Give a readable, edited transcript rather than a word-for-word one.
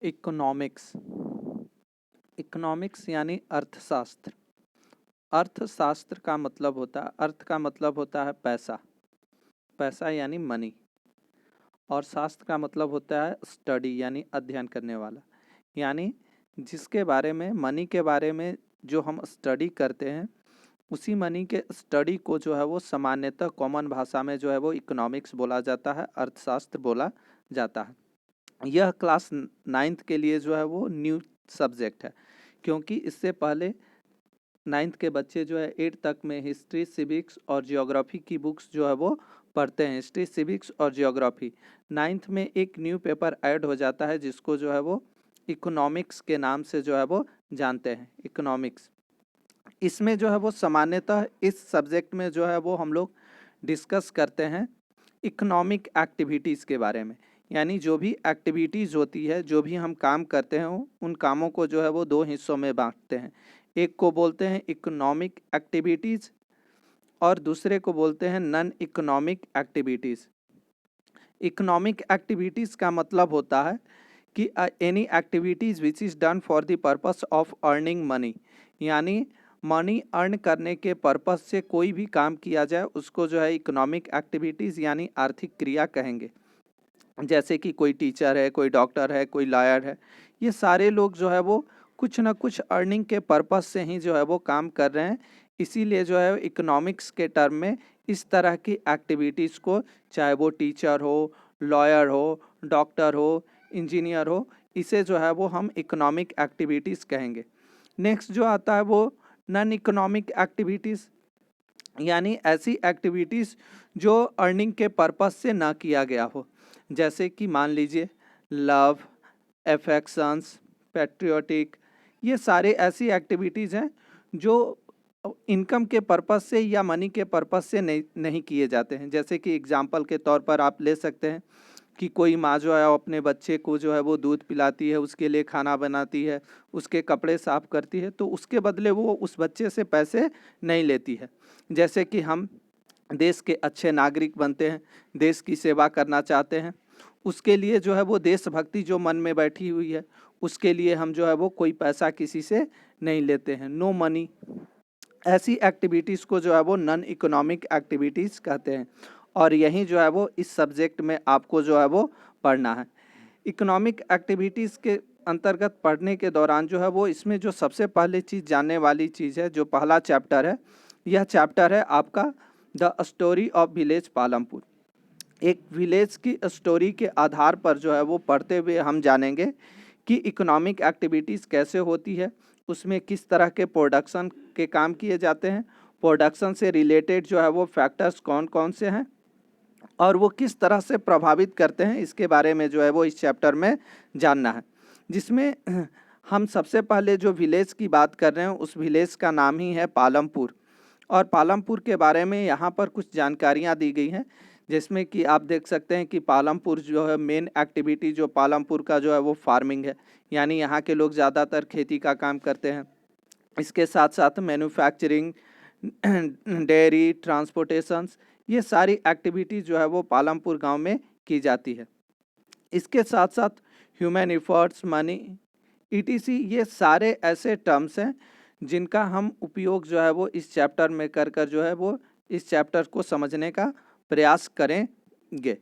Economics. Economics यानी अर्थशास्त्र। अर्थशास्त्र का मतलब होता है, अर्थ का मतलब होता है पैसा, पैसा यानी मनी, और शास्त्र का मतलब होता है स्टडी यानी अध्ययन करने वाला। यानी जिसके बारे में, मनी के बारे में जो हम स्टडी करते हैं, उसी मनी के स्टडी को जो है वो सामान्यतः कॉमन भाषा में जो है वो इकोनॉमिक्स बोला जाता है, अर्थशास्त्र बोला जाता है। यह क्लास 9th के लिए जो है वो न्यू सब्जेक्ट है, क्योंकि इससे पहले 9th के बच्चे जो है 8 तक में हिस्ट्री, सिविक्स और जियोग्राफी की बुक्स जो है वो पढ़ते हैं, हिस्ट्री, सिविक्स और जियोग्राफी। 9th में एक न्यू पेपर ऐड हो जाता है जिसको जो है वो इकोनॉमिक्स के नाम से जो है वो जानते हैं, इकोनॉमिक्स। इसमें जो है वो सामान्यतः इस सब्जेक्ट में जो है वो हम लोग डिस्कस करते हैं इकोनॉमिक एक्टिविटीज़ के बारे में। यानी जो भी एक्टिविटीज़ होती है, जो भी हम काम करते हैं, उन कामों को जो है वो दो हिस्सों में बांटते हैं। एक को बोलते हैं इकोनॉमिक एक्टिविटीज़ और दूसरे को बोलते हैं non economic activities. Economic activities का मतलब होता है कि any activities which is done for the purpose of earning money, यानी मनी अर्न करने के पर्पस से कोई भी काम किया जाए उसको जो है इकोनॉमिक एक्टिविटीज़ यानी आर्थिक क्रिया कहेंगे। जैसे कि कोई टीचर है, कोई डॉक्टर है, कोई लॉयर है, ये सारे लोग जो है वो कुछ ना कुछ अर्निंग के पर्पस से ही जो है वो काम कर रहे हैं। इसीलिए जो है इकोनॉमिक्स के टर्म में इस तरह की एक्टिविटीज़ को, चाहे वो टीचर हो, लॉयर हो, डॉक्टर हो, इंजीनियर हो, इसे जो है वो हम इकोनॉमिक एक्टिविटीज़ कहेंगे। नेक्स्ट जो आता है वो नॉन इकोनॉमिक एक्टिविटीज़, यानी ऐसी एक्टिविटीज़ जो अर्निंग के पर्पस से ना किया गया हो। जैसे कि मान लीजिए लव, अफेक्शंस, पैट्रियोटिक, ये सारे ऐसी एक्टिविटीज़ हैं जो इनकम के पर्पस से या मनी के पर्पस से नहीं किए जाते हैं। जैसे कि एग्जांपल के तौर पर आप ले सकते हैं कि कोई माँ जो है अपने बच्चे को जो है वो दूध पिलाती है, उसके लिए खाना बनाती है, उसके कपड़े साफ करती है, तो उसके बदले वो उस बच्चे से पैसे नहीं लेती है। जैसे कि हम देश के अच्छे नागरिक बनते हैं, देश की सेवा करना चाहते हैं, उसके लिए जो है वो देशभक्ति जो मन में बैठी हुई है, उसके लिए हम जो है वो कोई पैसा किसी से नहीं लेते हैं, नो मनी। ऐसी एक्टिविटीज़ को जो है वो नॉन इकोनॉमिक एक्टिविटीज़ कहते हैं, और यही जो है वो इस सब्जेक्ट में आपको जो है वो पढ़ना है। इकोनॉमिक एक्टिविटीज़ के अंतर्गत पढ़ने के दौरान जो है वो इसमें जो सबसे पहले चीज़ जानने वाली चीज़ है, जो पहला चैप्टर है, यह चैप्टर है आपका the story of village Palampur. एक विलेज की स्टोरी के आधार पर जो है वो पढ़ते हुए हम जानेंगे कि इकोनॉमिक एक्टिविटीज़ कैसे होती है, उसमें किस तरह के प्रोडक्शन के काम किए जाते हैं, प्रोडक्शन से रिलेटेड जो है वो फैक्टर्स कौन कौन से हैं और वो किस तरह से प्रभावित करते हैं, इसके बारे में जो है वो इस चैप्टर में जानना है। जिसमें हम सबसे पहले जो विलेज की बात कर रहे हैं उस विलेज का नाम ही है पालमपुर, और पालमपुर के बारे में यहाँ पर कुछ जानकारियाँ दी गई हैं, जिसमें कि आप देख सकते हैं कि पालमपुर जो है मेन एक्टिविटी जो पालमपुर का जो है वो फार्मिंग है, यानी यहाँ के लोग ज़्यादातर खेती का काम करते हैं। इसके साथ साथ मैन्युफैक्चरिंग, डेयरी, ट्रांसपोर्टेशंस, ये सारी एक्टिविटी जो है वो पालमपुर गांव में की जाती है। इसके साथ साथ ह्यूमन एफर्ट्स, मनी, ईटीसी, ये सारे ऐसे टर्म्स हैं जिनका हम उपयोग जो है वो इस चैप्टर में कर जो है वो इस चैप्टर को समझने का प्रयास करेंगे।